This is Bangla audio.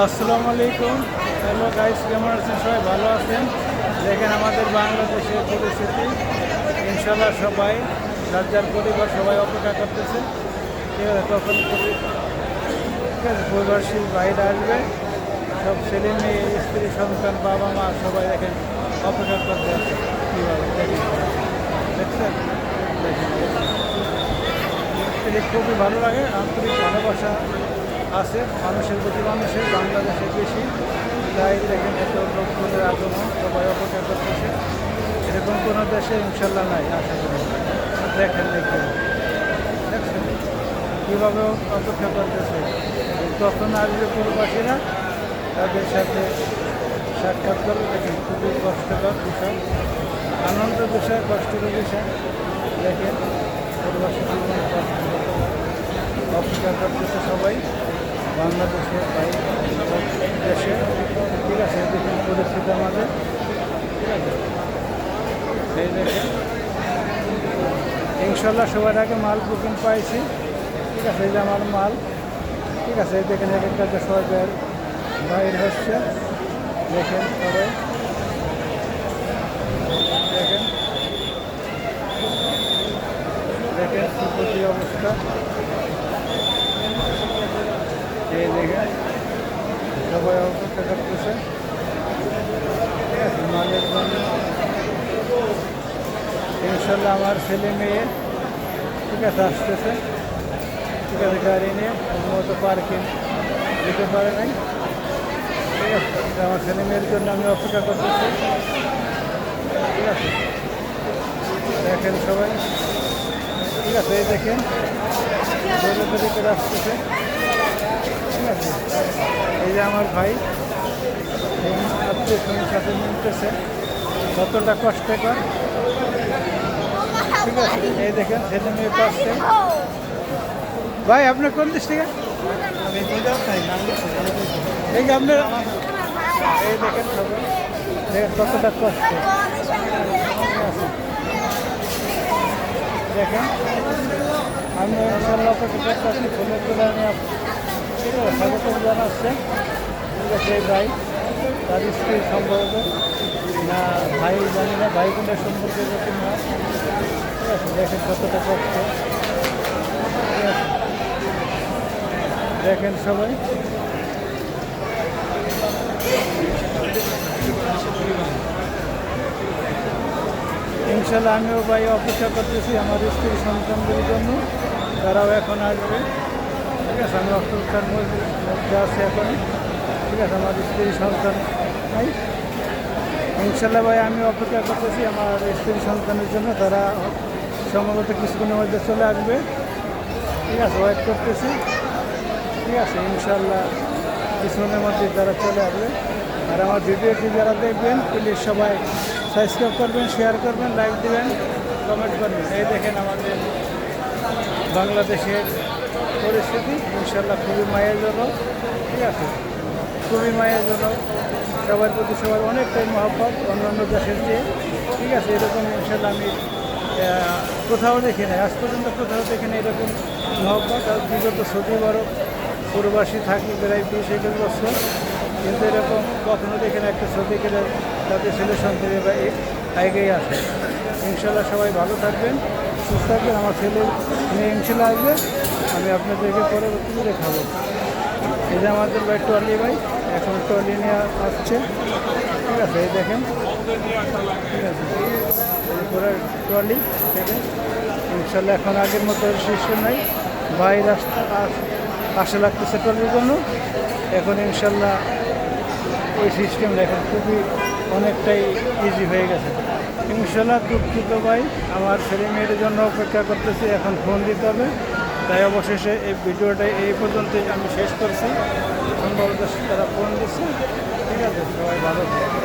আসসালামু আলাইকুম। হ্যালো গাইস, কেমন আছেন? সবাই ভালো আছেন? দেখেন আমাদের বাংলাদেশের পরিস্থিতি। ইনশাল্লাহ সবাই যার যার পরিবার সবাই অপেক্ষা করতেছে। ঠিক আছে, তখন ঠিক আছে প্রবাসী বাইরে আসবে, সব ছেলে মেয়ে স্ত্রী সন্তান বাবা মা সবাই দেখেন অপেক্ষা করতে আছে। কীভাবে দেখছেন? দেখেন এটা খুবই ভালো লাগে, আন্তরিক ভালোবাসা আছে মানুষের প্রতি, মানুষের বাংলাদেশে বেশি, তাই দেখেন এত লোকজনের আগমন, সবাই অপেক্ষা করতেছে। এরকম কোনো দেশে ইনশাল্লাহ নাই, আশা করি। দেখেন দেখেন দেখছেন কীভাবে অপেক্ষা করতেছে, তখন আসবে প্রবাসীরা, তাদের সাথে সাক্ষাৎ করবে। দেখেন খুবই কষ্টকর বিষয়, আনন্দ বিষয়, কষ্টের বিষয়। দেখেন প্রবাসী জীবন অপেক্ষা করতেছে সবাই বাংলাদেশের বাইরে দেশে। ঠিক আছে, দেখুন পরিস্থিতি আমাদের। ঠিক আছে, সেই দেখেন ইনশাল্লাহ সবার আগে মাল বুকিং পাইছি। ঠিক আছে, এই যে আমার মাল। ঠিক আছে, এই দেখেন এক একটা সবাই বাইর হচ্ছে। দেখেন সবাই দেখেন দেখেন কি অবস্থা। এই দেখেন সবাই অপেক্ষা করতেছে। ঠিক আছে, মালের জন্য। ইনশাল্লাহ আমার ছেলে মেয়ে ঠিক আছে আসতেছে। ঠিক আছে, গাড়ি নিয়ে মতো পার্কিং দিতে পারে নাই। ঠিক আছে, আমার ছেলে মেয়ের জন্য আমি অপেক্ষা করতেছি। ঠিক আছে, দেখেন সবাই। ঠিক আছে, এই দেখেন দৌড়ে দৌড়ে করে আসতেছে। ঠিক আছে, এই যে আমার ভাই আত্মীয় স্বজনের সাথে মিলতেছে, কতটা কষ্টকর। ঠিক আছে, এই দেখেন ছেলে মেয়ে পাশে। ভাই আপনার কোন দেশ থেকে? এই যে আপনার, এই দেখেন সবাই দেখেন কতটা কষ্ট। দেখেন আমি ইনশাল্লাহ অপেক্ষা করতেছি, ফোনের তুলে আমি ঠিক আছে স্বাগতম জানাচ্ছে। ঠিক আছে, এই ভাই তার স্ত্রী সম্ভবত না ভাই জানি না, ভাই বোনের সম্পর্কে এরকম না। ঠিক আছে, দেখেন কতটা কষ্ট। ঠিক আছে, দেখেন সবাই। ইনশাল্লাহ আমিও ভাই অপেক্ষা করতেছি আমার স্ত্রী সন্তানদের জন্য, তারাও এখন আসবে। ঠিক আছে, আমি অপেক্ষার মধ্যে আছি এখন। ঠিক আছে, আমার স্ত্রী সন্তান ভাই ইনশাল্লাহ ভাই আমি অপেক্ষা করতেছি আমার স্ত্রী সন্তানের জন্য, তারা সম্ভবত কিছুক্ষণের মধ্যে চলে আসবে। ঠিক আছে, ওয়েট করতেছি। ঠিক আছে, ইনশাল্লাহ কিছুক্ষণের মধ্যে তারা চলে আসবে। আর আমার ভিডিওটি যারা দেখবেন প্লিজ সবাই সাবস্ক্রাইব করবেন, শেয়ার করবেন, লাইক দিবেন, কমেন্ট করবেন। এই দেখেন আমাদের বাংলাদেশের পরিস্থিতি ইনশাল্লাহ খুবই মায়াজনক। ঠিক আছে, খুবই মায়াজনক, সবার প্রতি সবার অনেকটাই মহব্বত অন্যান্য দেশের চেয়ে। ঠিক আছে, এরকম ইনশাল্লাহ আমি কোথাও দেখি নাই, আজ পর্যন্ত কোথাও দেখি না এরকম মহব্বত। আর বিগত সৌদি আরব প্রবাসী থাকি প্রায় 20-21 বছর, কিন্তু এরকম কখনো দেখি না একটা সৌদি গেলে তাদের ছেলে সন্তান বা এগিয়ে আসে। ইনশাল্লাহ সবাই ভালো থাকবেন, সুস্থ থাকবেন। আমার ছেলে মেয়ে ইনশাল্লাহ আসবে, আমি আপনাদেরকে পরবর্তীতে দেখাবো। এই যে আমাদের ভাই ট্রলি ভাই এখন ট্রলি নিয়ে আসছে। ঠিক আছে, এই দেখেন। ঠিক আছে, এরপরে ট্রলি থেকে ইনশাল্লাহ এখন আগের মতো সিস্টেম নাই, ভাই রাস্তা আশা লাগতেছে ট্রলির জন্য। এখন ইনশাল্লাহ ওই সিস্টেমটা এখন খুবই অনেকটাই ইজি হয়ে গেছে। ইনশাল্লাহ দুঃখিত ভাই, আমার ছেলে মেয়েদের জন্য অপেক্ষা করতেছি, এখন ফোন দিতে হবে। তাই অবশেষে এই ভিডিওটা এই পর্যন্তই আমি শেষ করছি। সম্ভবত তারা ফোন দিচ্ছে। ঠিক আছে, সবাই ভালো থাকে।